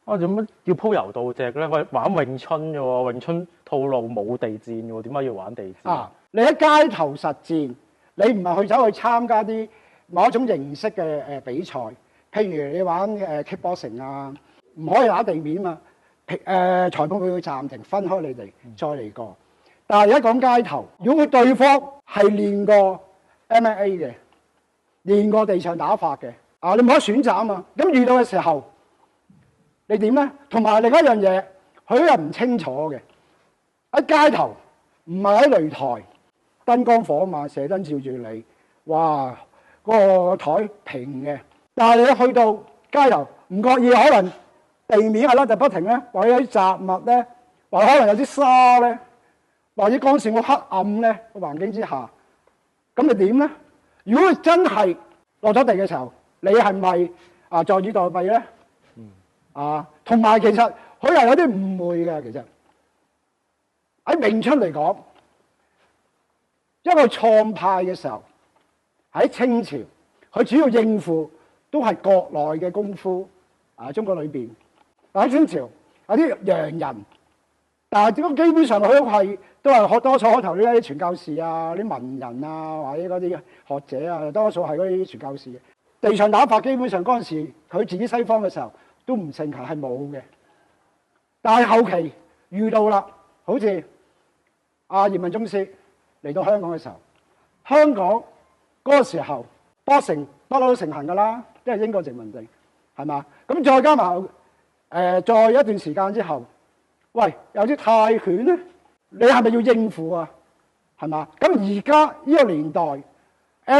啊，做乜要鋪柔道隻咧？喂，玩詠春嘅喎，詠春套路冇地戰嘅喎，點解要玩地戰？啊！你喺街頭實戰，你唔係走去參加啲某一種形式嘅比賽，譬如你玩kickboxing 啊，唔可以打地面嘛。裁判會暫停，分開你哋再嚟過。但係而家講街頭，如果佢對方係練過 MMA 嘅，練過地上打法嘅，你冇得選擇啊嘛。咁遇到嘅時候，你點咧？同埋另一樣嘢，佢又唔清楚嘅。喺街頭唔係喺擂台，燈光火嘛，射燈照住你，哇！個台平嘅，但係你一去到街頭，唔覺意可能地面係啦，就不停咧，或者有啲雜物咧，或者可能有啲沙咧，或者光線好黑暗咧個環境之下，咁你點咧？如果佢真係落咗地嘅時候，你係咪坐以待斃咧？同埋其實佢係有啲誤會嘅。其實喺詠春嚟講，一個創派嘅時候喺清朝，佢主要應付都係國內嘅功夫中國裏邊。喺清朝有啲洋人，但係基本上佢都係多數開頭呢啲傳教士啊、啲文人啊，或者嗰啲學者啊，多數係嗰啲傳教士嘅。地上打法基本上嗰陣時，佢自己西方嘅時候都唔盛行，係冇嘅。但係後期遇到啦，好似葉問宗師嚟到香港嘅時候，香港嗰個時候boxing不嬲都盛行㗎啦，因為英國殖民地係嘛。咁再加埋再一段時間之後，喂，有啲泰拳咧，你係咪要應付啊？係嘛？咁而家呢個年代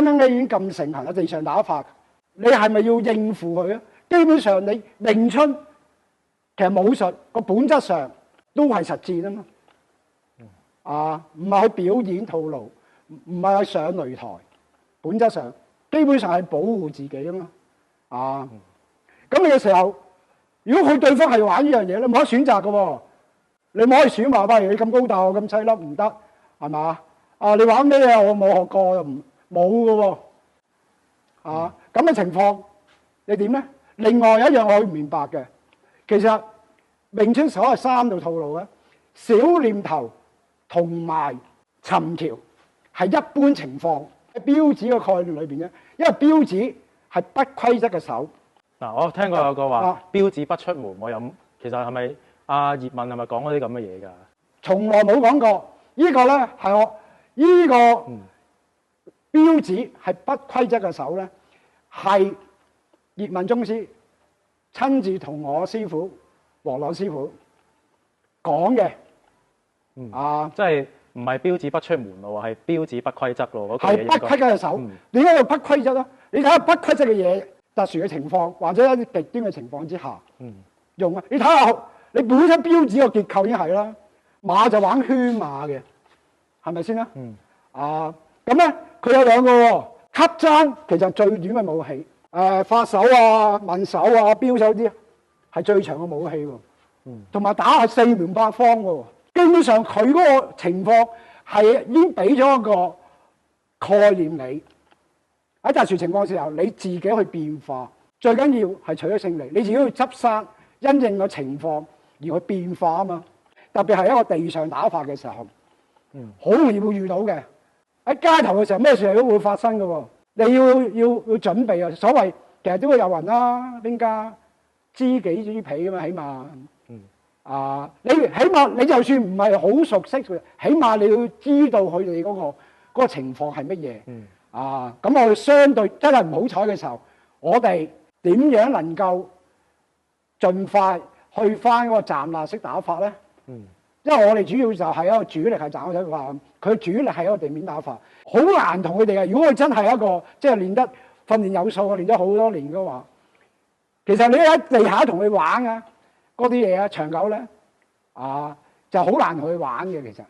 MMA 已經咁盛行嘅地上打法，你係咪要應付佢啊？基本上你詠春其實武術個本質上都係實戰啊嘛，唔係去表演套路，唔係去上擂台，本質上基本上係保護自己啊嘛，咁你嘅時候，如果佢對方係玩呢樣嘢，你冇得選擇嘅喎，你冇可以選話，譬如你咁高大，我咁細粒唔得，係嘛？你玩咩啊？我冇學過，又冇嘅喎，咁嘅情況你點咧？另外有一樣我唔明白嘅，其實詠春所謂3套套路咧，小念頭同埋尋橋係一般情況喺標指嘅概念裏邊啫，因為標指係不規則嘅手。嗱，我聽過有個話標指不出門，我有其實係咪葉問係咪講嗰啲咁嘅嘢㗎？從來冇講過，呢個咧係我呢個標指係不規則嘅手咧，係葉問宗師親自同我師傅黃朗師傅講嘅，即係唔係標指不出門咯，係標指不規則咯，係不規則嘅手。點解要不規則咧？你睇下不規則嘅嘢，特殊嘅情況或者一啲極端嘅情況之下，用啊！你睇下你本身標指個結構已經係啦，馬就玩圈馬嘅，係咪先啦？咁咧佢有兩個喎，級爭其實最短嘅武器，發手啊、問手啊、標手啲係最長嘅武器喎，同埋打係四面八方喎。基本上佢嗰個情況係已經俾咗一個概念你，喺特殊情況嘅時候，你自己去變化，最緊要係取得勝利，你自己去執生，因應個情況而去變化啊嘛。特別係一個地上打法嘅時候，好容易會遇到嘅。喺街頭嘅時候，咩事都會發生嘅喎，你要準備啊。所謂其實都會有人啦，邊家知己知彼啊嘛，起碼。你起碼你就算唔係好熟悉佢，起碼你要知道佢哋嗰個情況係乜嘢。咁我哋相對真係唔好彩嘅時候，我哋點樣能夠盡快去翻嗰個站立式打法咧？因為我哋主要就係一個主力係站立式打法，佢主力係一個地面打法，好難同佢哋嘅。如果佢真係一個即係練得訓練有素，練咗好多年嘅話，其實你喺地下同佢玩啊！嗰啲嘢長久咧，就好難同佢玩嘅。其實，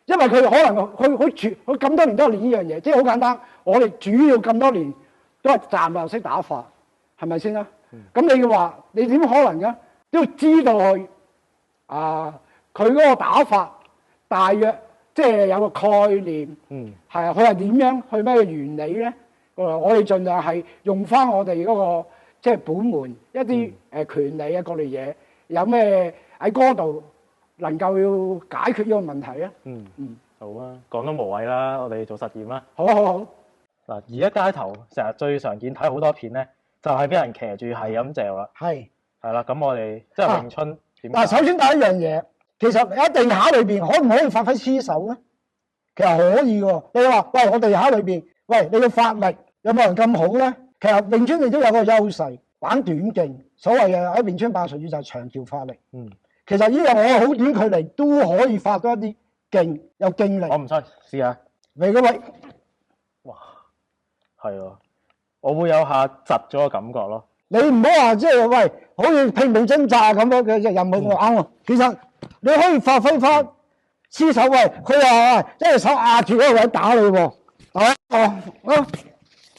因為佢可能佢咁多年都係練呢樣嘢，即係好簡單。我哋主要咁多年都係站立式打法，係咪先啦？咁你話你點可能嘅？都要知道佢佢嗰個打法大約即係有個概念，佢係點樣去咩原理咧？我哋盡量係用翻我哋嗰個即係本門一啲權利啊各類嘢，有咩喺嗰度能夠要解決呢個問題啊？好啊，講都無謂啦，我哋做實驗啦。好好好。嗱，而家街頭成日最常見睇好多片咧，就係俾人騎住係咁嚼啦。係啦，咁我哋即係詠春點？嗱，首先第一樣嘢，其實喺地下裏邊可唔可以發揮黐手咧？其實可以喎。你話喂，我地下裏邊，喂，你嘅發力有冇人咁好咧？其實詠春亦都有個優勢，玩短徑，所謂嘅喺詠春8術語就係長橋發力。其實呢樣我好短距離都可以發多一啲勁，有勁力。我唔信，試下。嚟嘅喂，哇，係喎，我會有下窒咗嘅感覺咯。你唔好話即係喂，好似拼命掙扎咁樣嘅任務我啱喎。其實你可以發揮翻黐手喂，佢話一隻手壓住嗰個位打你喎，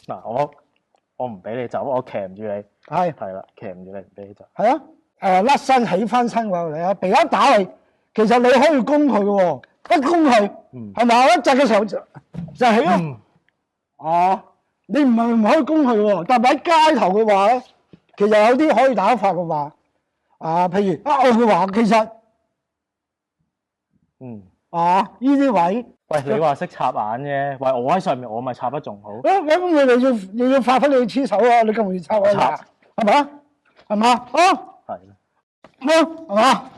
嗱，我唔俾你走，我騎唔住你。係啦，騎唔住你，唔俾你走。係啊，甩身起翻身喎，你啊，避一打你，其實你可以攻佢喎，一攻佢，係咪啊？一窒嘅時候就起咯。你唔係唔可以攻佢喎，但係喺街頭嘅話咧，其實有啲可以打法嘅話，譬如我嘅話，其實，呢啲位，喂，你話識插眼啫，喂，我喺上面，我咪插得仲好。咁你要發揮你嘅黐手啊！你咁容易插啊？係咪啊？係嘛？係嘛？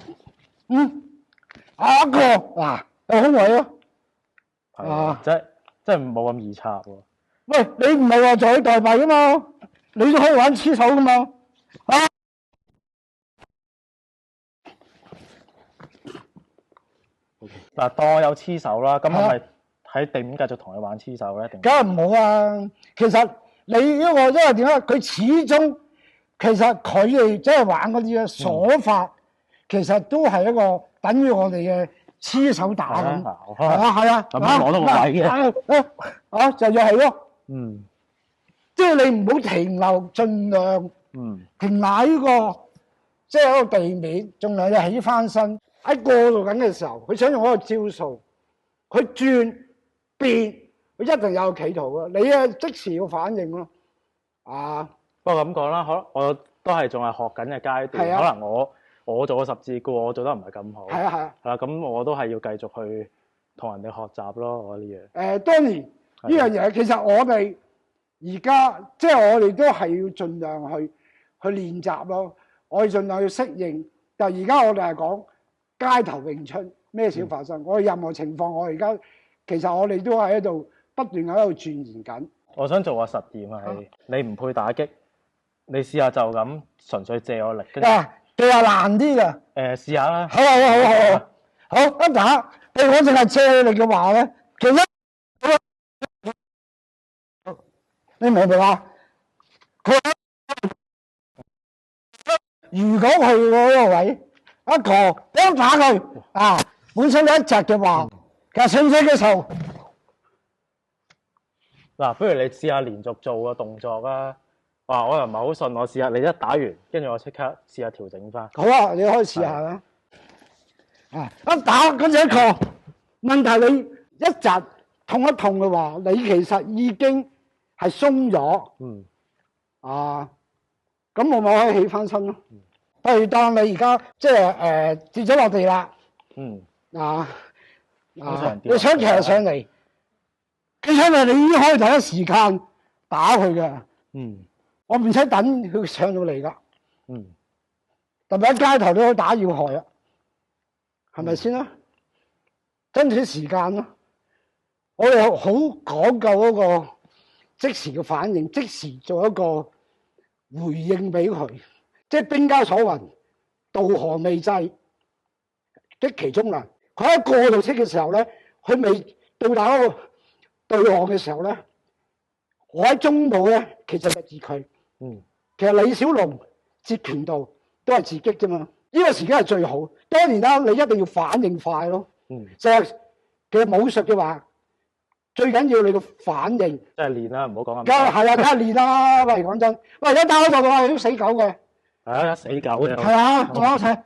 一個嗱，有空位咯。即係冇咁易插喎。喂，你唔係話坐以待斃噶嘛？你都可以玩黐手噶嘛？嗱，當我有黐手啦，咁係咪喺地面繼續同你玩黐手咧？定？梗係唔好啊！其實你因為點解？佢始終其實佢哋即係玩嗰啲嘅鎖法，其實都係一個等於我哋嘅黐手打咁。係啊。咁攞到個位嘅。就要係咯。即係你唔好停留，盡量停喺呢個即係喺個地面，盡量要起翻身。喺過渡緊嘅時候，佢想用嗰個招數，佢轉變，佢一定有企圖啊！你即時要反應咯。不過咁講啦，可能我都係仲係學緊嘅階段，可能我做個十字固，我做得唔係咁好。係啦，咁我都係要繼續去同人哋學習咯。我呢樣。當然呢樣嘢，其實我哋而家即係我哋都係要盡量去練習咯。我哋盡量要適應。但係而家我哋係講街頭詠春，咩事發生？我哋任何情況，我而家其實我哋都係喺度不斷喺度鑽研緊。我想做個實驗係，你唔配打擊，你試下就咁純粹借我力。其實難啲㗎。試下啦。好，一打，我淨係借力嘅話咧，其實你明唔明啊？如果佢嗰個位一個打佢本身你一窒嘅話，其實醒嘅時候，嗱，不如你試下連續做個動作啦。我又唔係好信，我試下你一打完，跟住我即刻試下調整翻。好啊，你可以試下啦。一打跟住一個問題，你一窒痛一痛嘅話，你其實已經係鬆咗。咁我咪可以起翻身咯。譬如當你而家即係跌咗落地啦。你想騎上嚟，企上嚟你已經可以第一時間打佢嘅。我唔使等佢上到嚟噶。特別喺街頭都可以打要害啊，係咪先啦？爭取時間咯。我哋好講究嗰個即時嘅反應，即時做一個回應俾佢。即係兵家所云，渡河未濟，擊其中難。佢喺過渡式嘅時候咧，佢未到達嗰個對岸嘅時候咧，我喺中部咧，其實就截佢。其實李小龍截拳道都係自擊啫嘛。呢個時間係最好。當然啦，你一定要反應快咯。就係其實武術嘅話，最緊要你個反應。即係練啦，唔好講咁。係啊，梗係練啦。喂，講真，喂，一打開就話都死狗嘅。係啊，死狗嘅。係啊，我一齊。